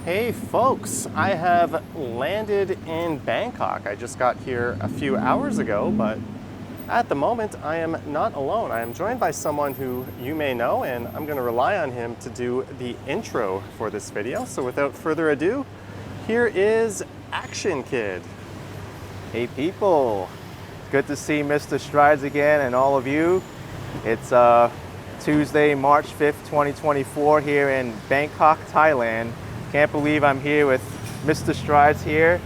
Hey folks, I have landed in Bangkok. I just got here a few hours ago, but at the moment I am not alone. I am joined by someone who you may know, and I'm going to rely on him to do the intro for this video. So without further ado, here is Action Kid. Hey people, good to see Mr. Strides again and all of you. It's Tuesday, March 5th, 2024 here in Bangkok, Thailand. Can't believe I'm here with Mr. Strides here.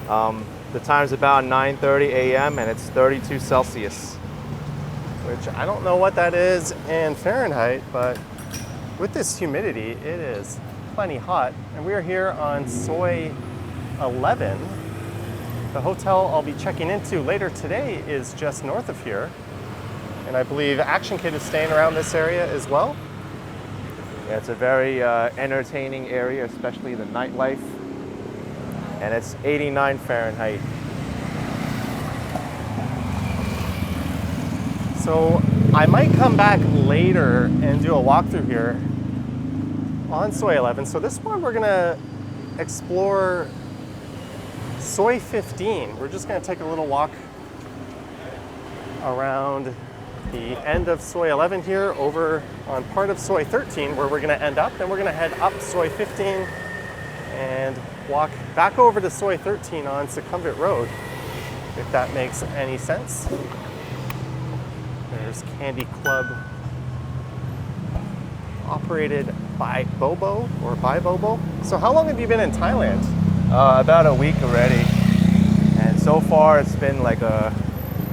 The time's about 9:30 a.m. and it's 32 Celsius. Which I don't know what that is in Fahrenheit, but with this humidity, it is plenty hot. And we are here on Soi 11. The hotel I'll be checking into later today is just north of here. And I believe Action Kid is staying around this area as well. Yeah, it's a very entertaining area, especially the nightlife. And it's 89 Fahrenheit. So I might come back later and do a walkthrough here on Soi 11. So this one we're gonna explore Soi 15. We're just gonna take a little walk around the end of Soi 11 here over on part of Soi 13 where we're going to end up. Then we're going to head up Soi 15 and walk back over to Soi 13 on Sukhumvit Road, if that makes any sense. There's Candy Club operated by Bobo or by Bobo. So how long have you been in Thailand? About a week already. And so far it's been like a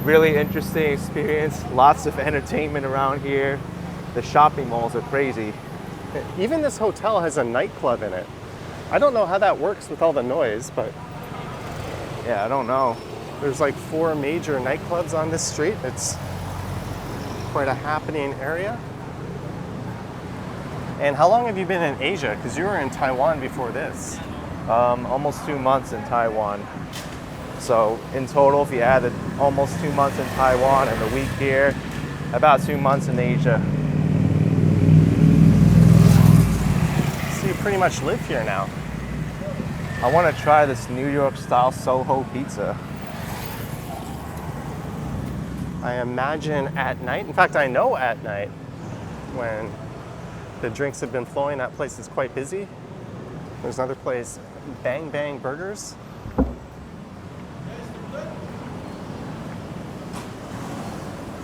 really interesting experience. Lots of entertainment around here. The shopping malls are crazy. Even this hotel has a nightclub in it. I don't know how that works with all the noise, but yeah, I don't know. There's like 4 major nightclubs on this street. It's quite a happening area. And how long have you been in Asia? Because you were in Taiwan before this. Almost 2 months in Taiwan. So in total, if you added almost 2 months in Taiwan and a week here, about 2 months in Asia. So you pretty much live here now. I want to try this New York style Soho pizza. I imagine at night, in fact I know at night when the drinks have been flowing, that place is quite busy. There's another place, Bang Bang Burgers.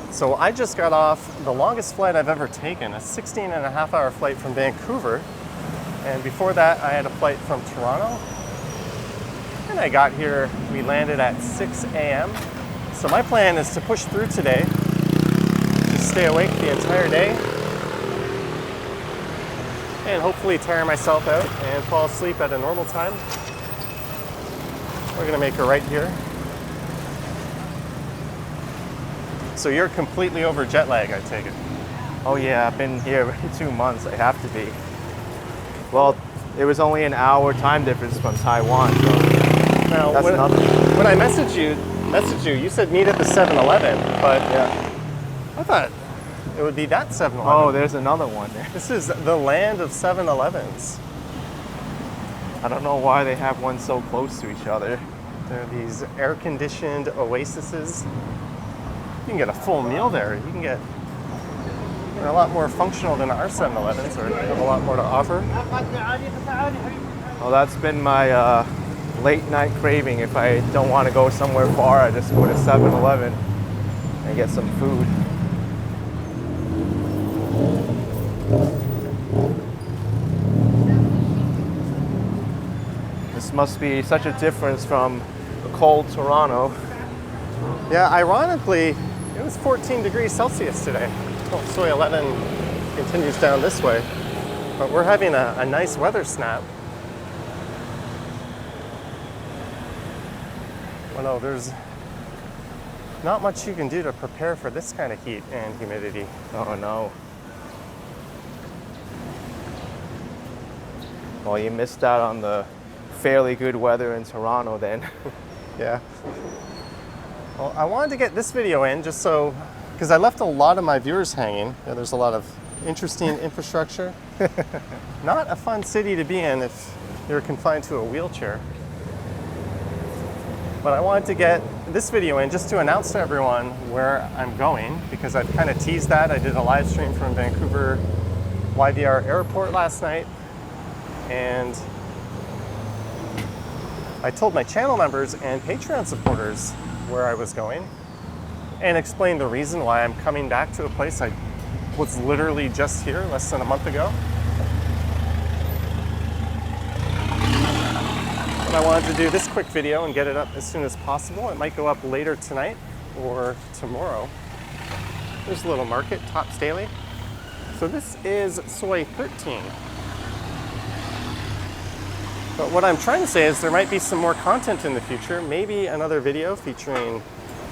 So I just got off the longest flight I've ever taken, a 16-and-a-half-hour flight from Vancouver. And before that, I had a flight from Toronto. And I got here, we landed at 6 a.m. So my plan is to push through today, to stay awake the entire day, and hopefully tire myself out and fall asleep at a normal time. We're gonna make a right here. So you're completely over jet lag, I take it? Oh yeah, I've been here 2 months. I have to be. Well, it was only an hour time difference from Taiwan, so now, that's nothing. When I messaged you, you said meet at the 7-Eleven, but yeah, I thought it would be that 7-Eleven. Oh, there's another one there. This is the land of 7-Elevens. I don't know why they have one so close to each other. There are these air-conditioned oases. You can get a full meal there. You can get, they're a lot more functional than our 7-Elevens, or have a lot more to offer. Well, that's been my late night craving. If I don't want to go somewhere far, I just go to 7-Eleven and get some food. This must be such a difference from a cold Toronto. Yeah, ironically, it was 14 degrees Celsius today. Well, Soi 11 continues down this way, but we're having a nice weather snap. Well, no, there's not much you can do to prepare for this kind of heat and humidity. Oh no. Well, you missed out on the fairly good weather in Toronto then. Yeah. Well, I wanted to get this video in just so, because I left a lot of my viewers hanging. Yeah, there's a lot of interesting infrastructure. Not a fun city to be in if you're confined to a wheelchair. But I wanted to get this video in just to announce to everyone where I'm going, because I've kind of teased that. I did a live stream from Vancouver YVR Airport last night, and I told my channel members and Patreon supporters where I was going and explained the reason why I'm coming back to a place I was literally just here less than a month ago. But I wanted to do this quick video and get it up as soon as possible. It might go up later tonight or tomorrow. There's a little market, Tops Daily. So this is soy 13. But what I'm trying to say is there might be some more content in the future. Maybe another video featuring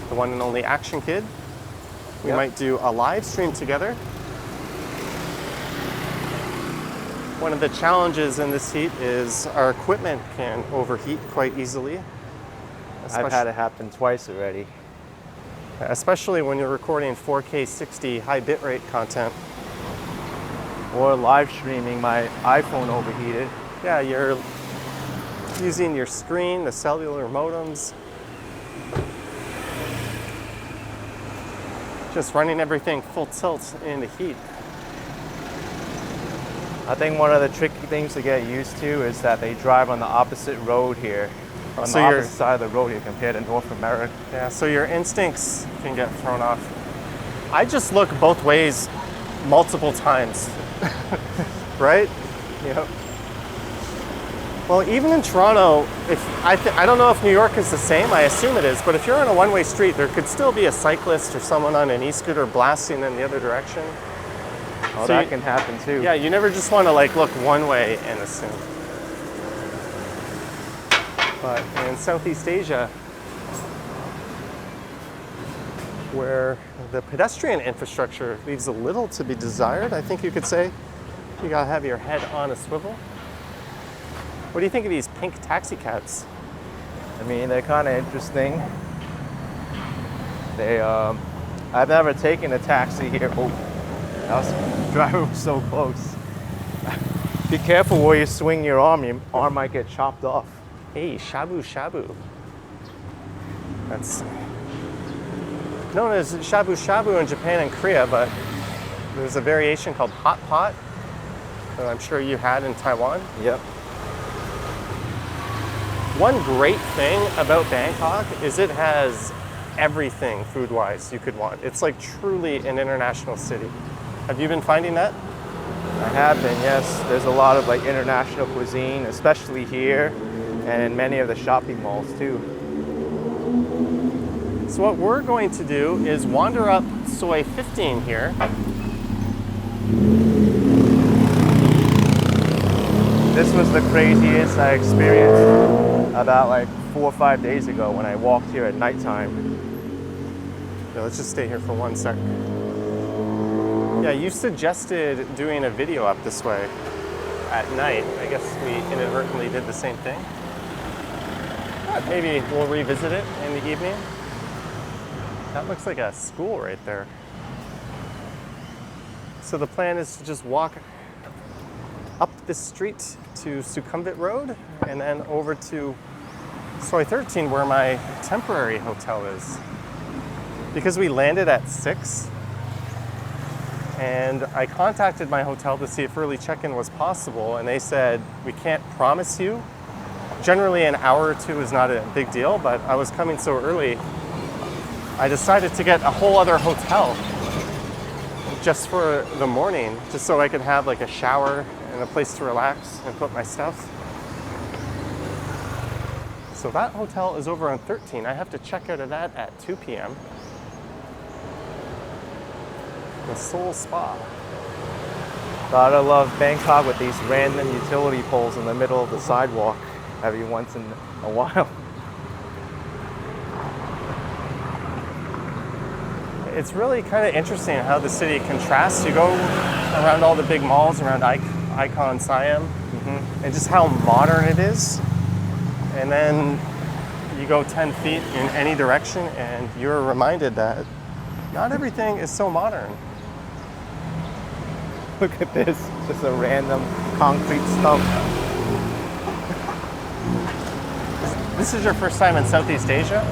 the one and only Action Kid. We might do a live stream together. One of the challenges in this heat is our equipment can overheat quite easily. I've had it happen twice already. Especially when you're recording 4K 60 high bitrate content. Or live streaming, my iPhone overheated. Yeah, you're using your screen, the cellular modems. Just running everything full tilt in the heat. I think one of the tricky things to get used to is that they drive on the opposite road here. On the opposite side of the road here compared to North America. Yeah, so your instincts can get thrown off. I just look both ways multiple times. Right? Yep. Well, even in Toronto, I don't know if New York is the same, I assume it is, but if you're on a one-way street, there could still be a cyclist or someone on an e-scooter blasting in the other direction. Oh, so that can happen too. Yeah, you never just want to like look one way and assume. But in Southeast Asia, where the pedestrian infrastructure leaves a little to be desired, I think you could say, you gotta have your head on a swivel. What do you think of these pink taxi cabs? I mean, they're kind of interesting. I've never taken a taxi here. Oh, that driver was so close. Be careful where you swing your arm might get chopped off. Hey, shabu shabu. That's known as shabu shabu in Japan and Korea, but there's a variation called hot pot that I'm sure you had in Taiwan. Yep. One great thing about Bangkok is it has everything food-wise you could want. It's like truly an international city. Have you been finding that? I have been, yes. There's a lot of like international cuisine, especially here, and in many of the shopping malls too. So what we're going to do is wander up Soy 15 here. This was the craziest I experienced about like 4 or 5 days ago when I walked here at nighttime. Yeah, let's just stay here for 1 sec. Yeah, you suggested doing a video up this way at night. I guess we inadvertently did the same thing. Maybe we'll revisit it in the evening. That looks like a school right there. So the plan is to just walk up this street to Sukhumvit Road and then over to Soy 13 where my temporary hotel is. Because we landed at 6 and I contacted my hotel to see if early check-in was possible and they said, we can't promise you. Generally an hour or two is not a big deal, but I was coming so early, I decided to get a whole other hotel just for the morning, just so I could have like a shower and a place to relax and put my stuff. So that hotel is over on 13. I have to check out of that at 2 p.m. The Seoul Spa. Gotta love Bangkok with these random utility poles in the middle of the sidewalk every once in a while. It's really kind of interesting how the city contrasts. You go around all the big malls, around Icon, Siam, and just how modern it is. And then you go 10 feet in any direction and you're reminded that not everything is so modern. Look at this, just a random concrete stump. This is your first time in Southeast Asia?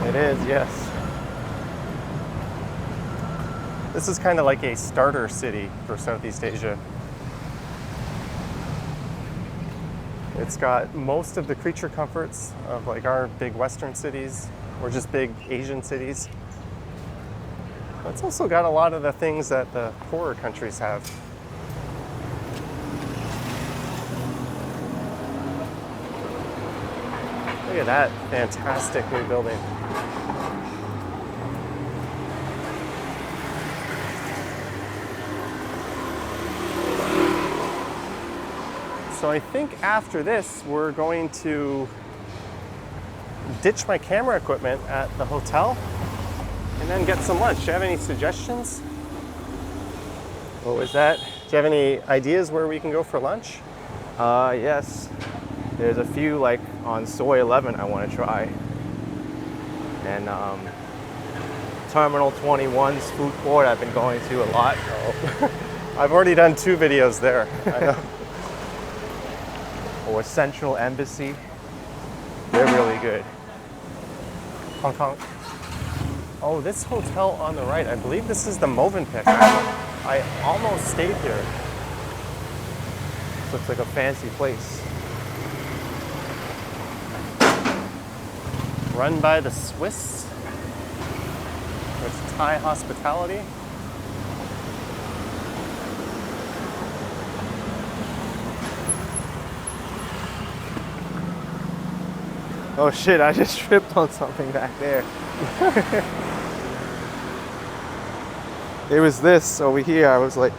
It is, yes. This is kind of like a starter city for Southeast Asia. It's got most of the creature comforts of like our big Western cities or just big Asian cities. But it's also got a lot of the things that the poorer countries have. Look at that fantastic new building. So I think after this, we're going to ditch my camera equipment at the hotel and then get some lunch. Do you have any suggestions? What was that? Do you have any ideas where we can go for lunch? Yes. There's a few like on Soy 11 I want to try. And Terminal 21's food court I've been going to a lot. Oh. I've already done 2 videos there. I know. Or Central Embassy. They're really good. Hong Kong. Oh, this hotel on the right, I believe this is the Movenpick. I almost stayed here. This looks like a fancy place. Run by the Swiss with Thai hospitality. Oh shit, I just tripped on something back there. It was this over here. I was like,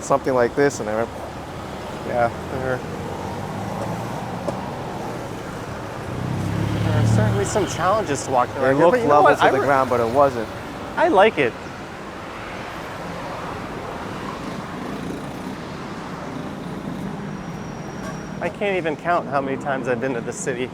something like this, and I went, Yeah, there are certainly some challenges to walking it around here, looked but you know level what? to the ground, but it wasn't. I like it. I can't even count how many times I've been to this city.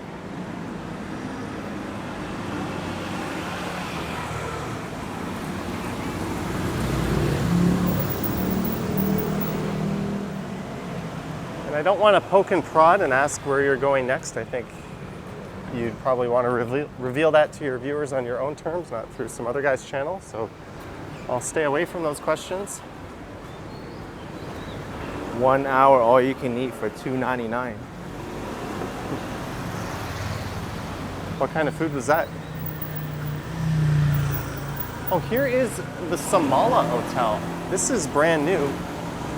And I don't want to poke and prod and ask where you're going next. I think you'd probably want to reveal that to your viewers on your own terms, not through some other guy's channel. So I'll stay away from those questions. 1 hour all you can eat for $2.99. What kind of food was that? Oh, here is the Samala Hotel. This is brand new.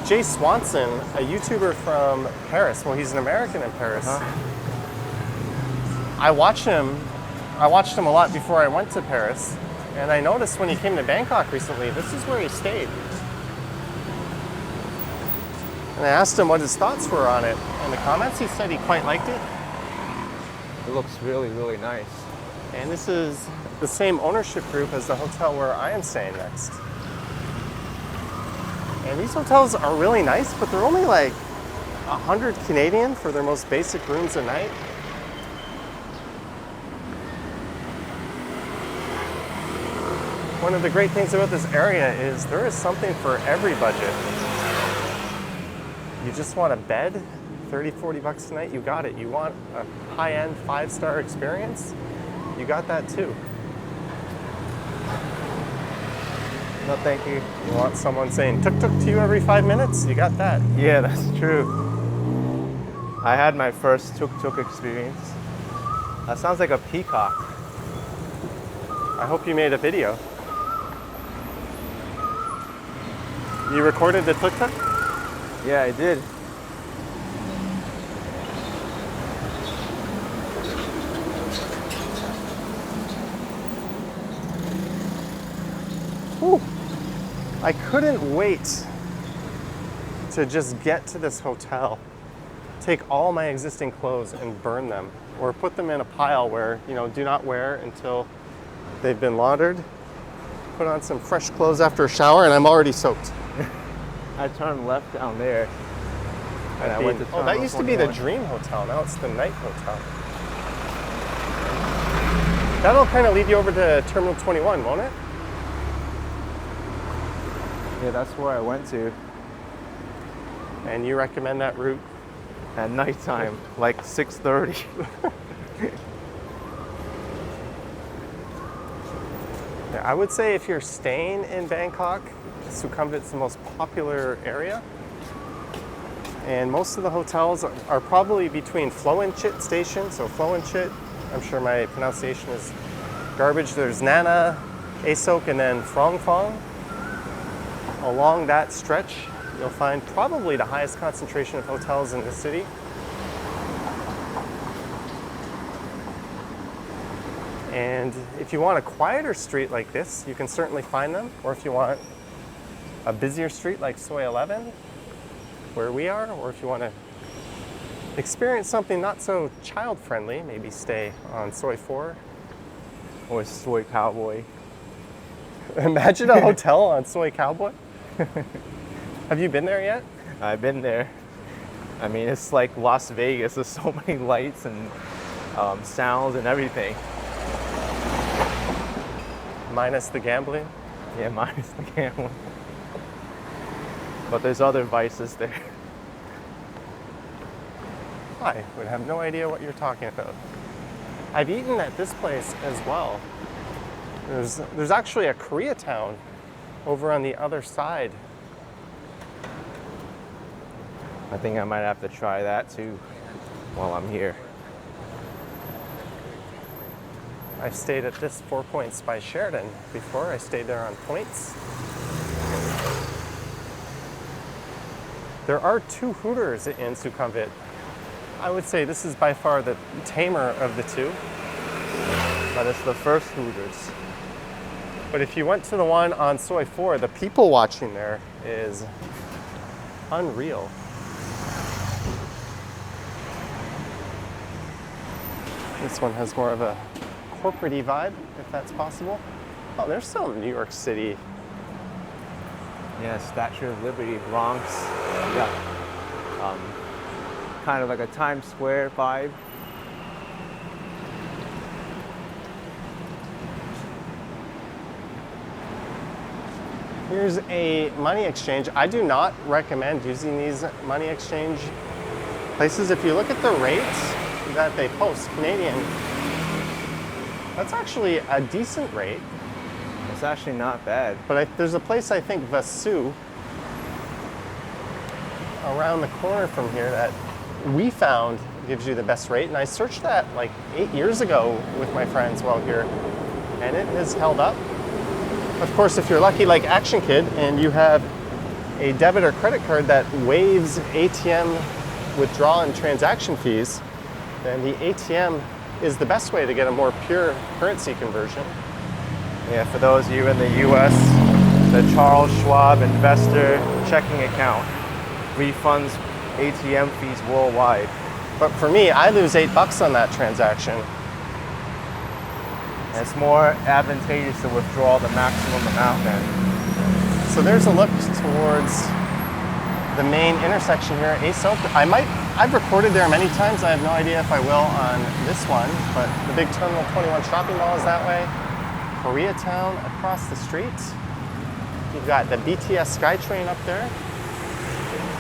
Jay Swanson, a YouTuber from Paris. Well, he's an American in Paris. I watched him a lot before I went to Paris, and I noticed when he came to Bangkok recently, this is where he stayed. And I asked him what his thoughts were on it. In the comments, he said he quite liked it. It looks really, really nice. And this is the same ownership group as the hotel where I am staying next. And these hotels are really nice, but they're only like 100 Canadian for their most basic rooms a night. One of the great things about this area is there is something for every budget. You just want a bed, 30, 40 bucks a night, you got it. You want a high-end 5-star experience, you got that too. No, thank you. You want someone saying tuk-tuk to you every 5 minutes, you got that. Yeah, that's true. I had my first tuk-tuk experience. That sounds like a peacock. I hope you made a video. You recorded the tuk-tuk? Yeah, I did. Whew. I couldn't wait to just get to this hotel, take all my existing clothes and burn them, or put them in a pile where, do not wear until they've been laundered. Put on some fresh clothes after a shower, and I'm already soaked. I turned left down there, and I went to Oh, that used to be the 21. Dream Hotel. Now it's the Night Hotel. That'll kind of lead you over to Terminal 21, won't it? Yeah, that's where I went to. And you recommend that route? at nighttime, like 6:30. Yeah, I would say if you're staying in Bangkok, Sukhumvit's the most popular area. And most of the hotels are probably between Pho and Chit station. So Pho and Chit, I'm sure my pronunciation is garbage. There's Nana, Asok, and then Phrong Phong. Along that stretch, you'll find probably the highest concentration of hotels in the city. And if you want a quieter street like this, you can certainly find them. Or if you want a busier street like Soi 11, where we are, or if you want to experience something not so child-friendly, maybe stay on Soi 4. Or Soy Cowboy. Imagine a hotel on Soi Cowboy. Have you been there yet? I've been there. I mean, it's like Las Vegas. There's so many lights and sounds and everything. Minus the gambling. Yeah, minus the gambling. But there's other vices there. I would have no idea what you're talking about. I've eaten at this place as well. There's actually a Koreatown over on the other side. I think I might have to try that too while I'm here. I've stayed at this 4 Points by Sheraton before. I stayed there on points. There are 2 Hooters in Sukhumvit. I would say this is by far the tamer of the 2. But it's the first Hooters. But if you went to the one on Soi 4, the people watching there is unreal. This one has more of a corporate-y vibe, if that's possible. Oh, there's still New York City. Yeah, Statue of Liberty, Bronx. Yeah. Kind of like a Times Square vibe. Here's a money exchange. I do not recommend using these money exchange places. If you look at the rates that they post, Canadian, that's actually a decent rate. It's actually not bad. But there's a place, I think, Vasu, around the corner from here that we found gives you the best rate. And I searched that like 8 years ago with my friends while here, and it has held up. Of course, if you're lucky like Action Kid and you have a debit or credit card that waives ATM withdrawal and transaction fees, then the ATM is the best way to get a more pure currency conversion. Yeah, for those of you in the US, the Charles Schwab Investor Checking Account refunds ATM fees worldwide. But for me, I lose $8 on that transaction. And it's more advantageous to withdraw the maximum amount then. So there's a look towards the main intersection here at ASOP. I've recorded there many times. I have no idea if I will on this one, but the big Terminal 21 shopping mall is that way. Koreatown across the street. You've got the BTS SkyTrain up there.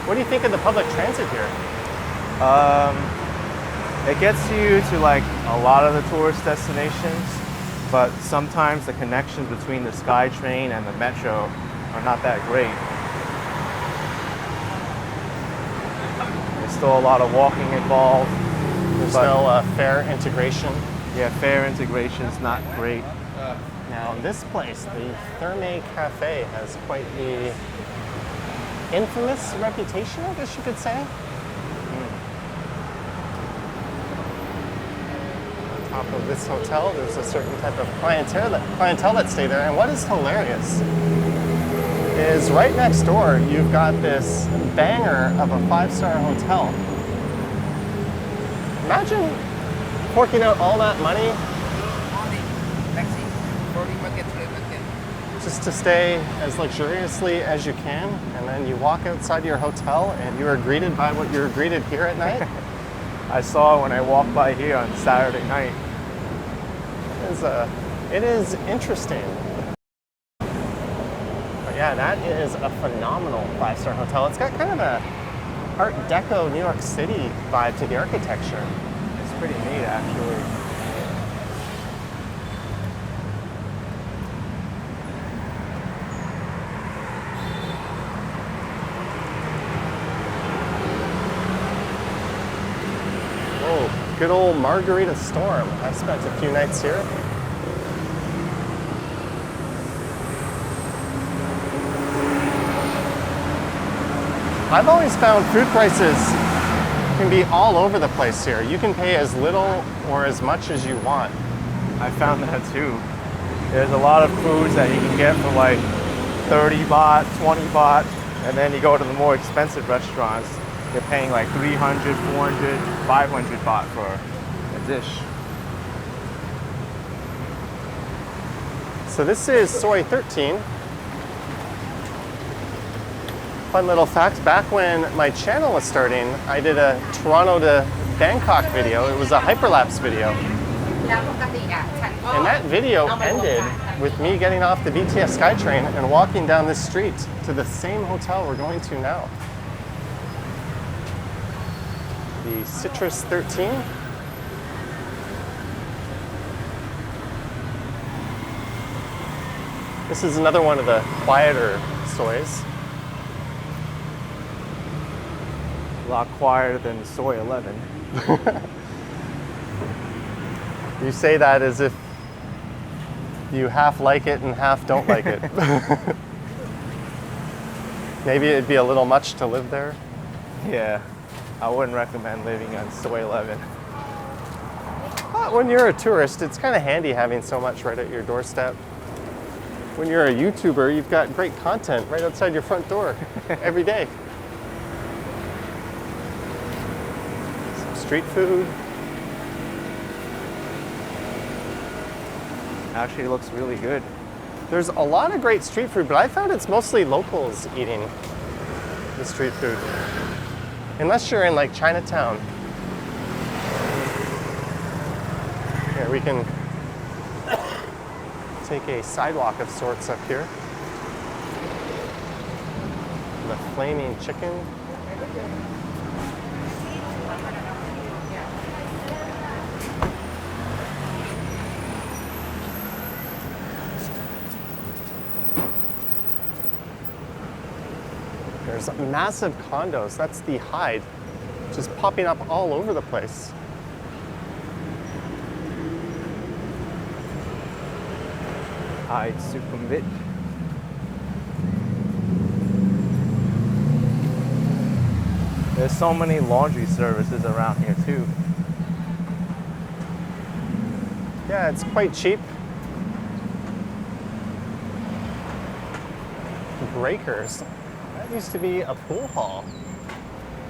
What do you think of the public transit here? It gets you to like a lot of the tourist destinations, but sometimes the connections between the SkyTrain and the Metro are not that great. There's still a lot of walking involved. There's no fare integration. Yeah, fare integration is not great. Now this place, the Therme Cafe, has quite the infamous reputation, I guess you could say. On top of this hotel, there's a certain type of clientele that stay there. And what is hilarious is right next door, you've got this banger of a 5-star hotel. Imagine forking out all that money just to stay as luxuriously as you can, and then you walk outside your hotel and you are greeted by what you're greeted here at night. I saw it when I walked by here on Saturday night. It is interesting. But yeah, that is a phenomenal 5-star hotel. It's got kind of a Art Deco New York City vibe to the architecture. It's pretty neat, actually. Oh, good old Margarita Storm. I've spent a few nights here. I've always found food prices can be all over the place here. You can pay as little or as much as you want. I found that too. There's a lot of foods that you can get for like 30 baht, 20 baht, and then you go to the more expensive restaurants, you're paying like 300, 400, 500 baht for a dish. So this is soy 13. Fun little fact, back when my channel was starting, I did a Toronto to Bangkok video. It was a hyperlapse video. And that video ended with me getting off the BTS SkyTrain and walking down this street to the same hotel we're going to now. The Citrus 13. This is another one of the quieter soys. A lot quieter than the soy 11. You say that as if you half like it and half don't like it. Maybe it'd be a little much to live there. Yeah, I wouldn't recommend living on soy 11. But when you're a tourist, it's kind of handy having so much right at your doorstep. When you're a YouTuber, you've got great content right outside your front door every day. Some street food. Actually, it looks really good. There's a lot of great street food, but I found it's mostly locals eating the street food. Unless you're in like Chinatown. Here, we can take a sidewalk of sorts up here. The flaming chicken. There's massive condos. That's the Hyde, just popping up all over the place. Hyde Sukhumvit. There's so many laundry services around here too. Yeah, it's quite cheap. Breakers. That used to be a pool hall.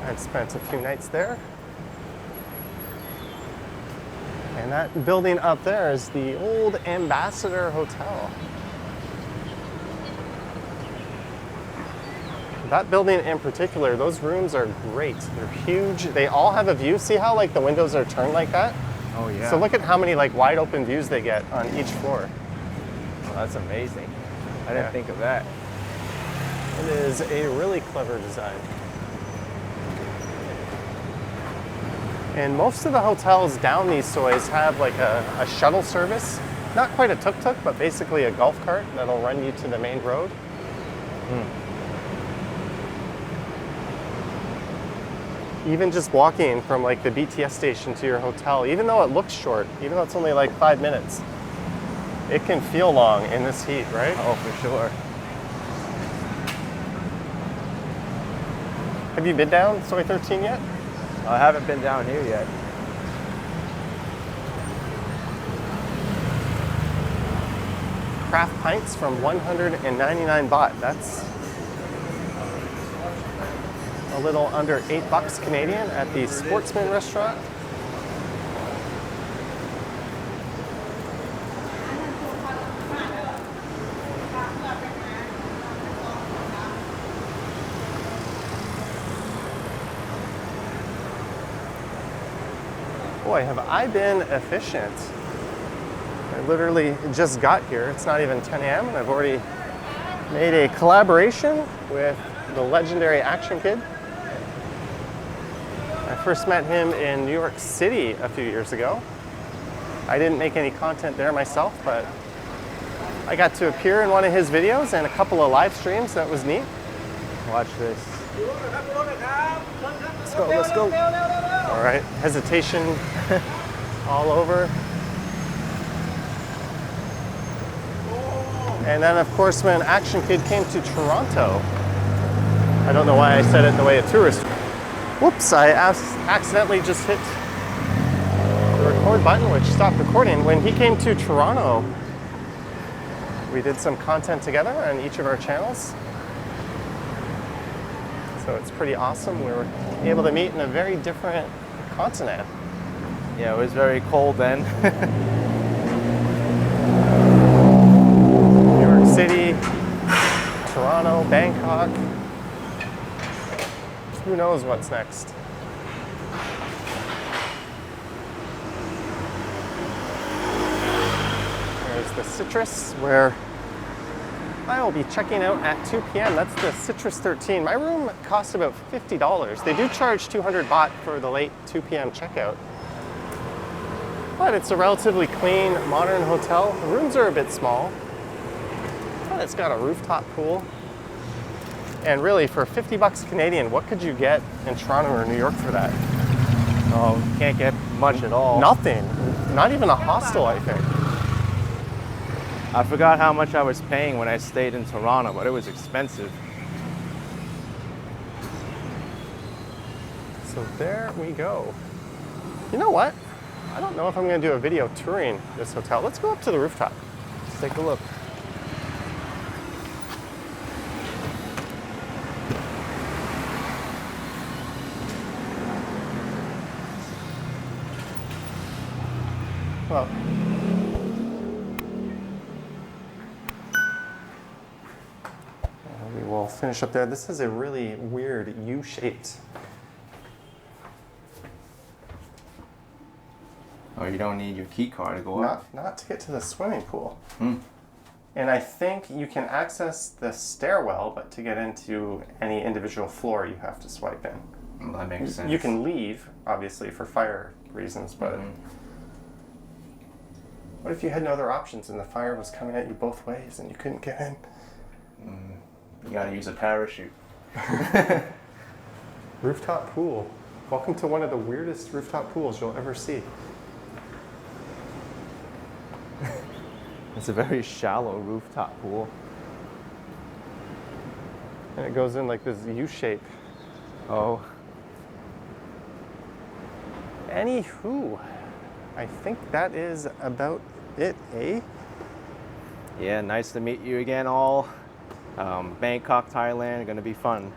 I've spent a few nights there. And that building up there is the old Ambassador Hotel. That building in particular, those rooms are great. They're huge. They all have a view. See how like the windows are turned like that? Oh yeah. So look at how many like wide open views they get on each floor. Oh, that's amazing. I didn't think of that. It is a really clever design. And most of the hotels down these soys have like a shuttle service. Not quite a tuk-tuk, but basically a golf cart that'll run you to the main road. Even just walking from like the BTS station to your hotel, even though it looks short, even though it's only like 5 minutes, it can feel long in this heat, right? Oh, for sure. Have you been down Soy 13 yet? I haven't been down here yet. Craft pints from 199 baht. That's a little under $8 Canadian at the Sportsman restaurant. Boy, have I been efficient. I literally just got here. It's not even 10 a.m. and I've already made a collaboration with the legendary Action Kid. first met him in New York City a few years ago. I didn't make any content there myself, but I got to appear in one of his videos and a couple of live streams. That was neat. Watch this. Let's go, let's go. All right, hesitation all over. And then, of course, when Action Kid came to Toronto, I don't know why I said it in the way of tourist. Whoops, I accidentally just hit the record button, which stopped recording. When he came to Toronto, we did some content together on each of our channels. So it's pretty awesome. We were able to meet in a very different continent. Yeah, it was very cold then. New York City, Toronto, Bangkok. Who knows what's next? There's the Citrus, where I will be checking out at 2 p.m. That's the Citrus 13. My room costs about $50. They do charge 200 baht for the late 2 p.m. checkout. But it's a relatively clean, modern hotel. The rooms are a bit small, but it's got a rooftop pool. And really, for 50 bucks Canadian, what could you get in Toronto or New York for that? Oh, can't get much at all. Nothing. Not even a hostel, I think. I forgot how much I was paying when I stayed in Toronto, but it was expensive. So there we go. You know what? I don't know if I'm going to do a video touring this hotel. Let's go up to the rooftop. Let's take a look. Well, we will finish up there. This is a really weird U-shaped. Oh, you don't need your key card to go up? Not to get to the swimming pool. Hmm. And I think you can access the stairwell, but to get into any individual floor, you have to swipe in. Well, that makes sense. You can leave, obviously, for fire reasons, but what if you had no other options and the fire was coming at you both ways and you couldn't get in? You gotta use a parachute. Rooftop pool. Welcome to one of the weirdest rooftop pools you'll ever see. It's a very shallow rooftop pool. And it goes in like this U shape. Oh. Anywho, I think that is about it, eh? Yeah, nice to meet you again all. Bangkok, Thailand, gonna be fun.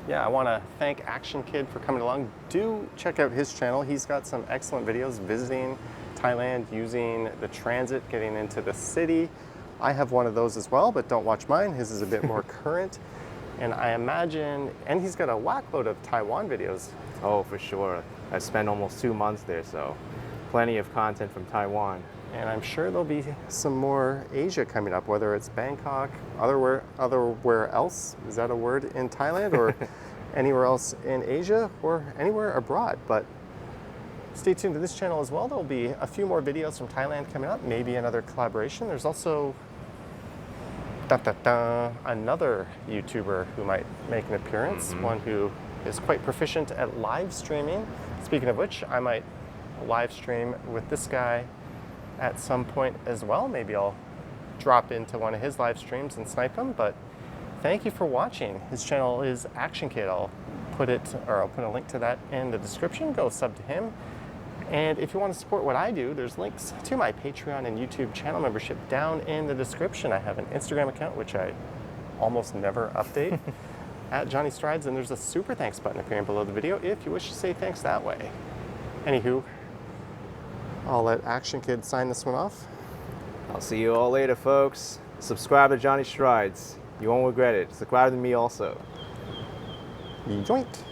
Yeah, I want to thank Action Kid for coming along. Do check out his channel. He's got some excellent videos visiting Thailand, using the transit, getting into the city. I have one of those as well, but don't watch mine. His is a bit more current. And I imagine, and he's got a whackload of Taiwan videos. Oh, for sure. I spent almost 2 months there, so plenty of content from Taiwan. And I'm sure there'll be some more Asia coming up, whether it's Bangkok, otherwhere else. Is that a word in Thailand, or anywhere else in Asia, or anywhere abroad? But stay tuned to this channel as well. There'll be a few more videos from Thailand coming up, maybe another collaboration. There's also another YouTuber who might make an appearance, one who is quite proficient at live streaming. Speaking of which, I might live stream with this guy at some point as well. Maybe I'll drop into one of his live streams and snipe him, but thank you for watching. His channel is Action Kid. I'll put a link to that in the description. Go sub to him. And if you want to support what I do, there's links to my Patreon and YouTube channel membership down in the description. I have an Instagram account, which I almost never update, at Johnny Strides, and there's a super thanks button appearing below the video if you wish to say thanks that way. Anywho, I'll let Action Kid sign this one off. I'll see you all later, folks. Subscribe to Johnny Strides. You won't regret it. Subscribe to me also. Joint.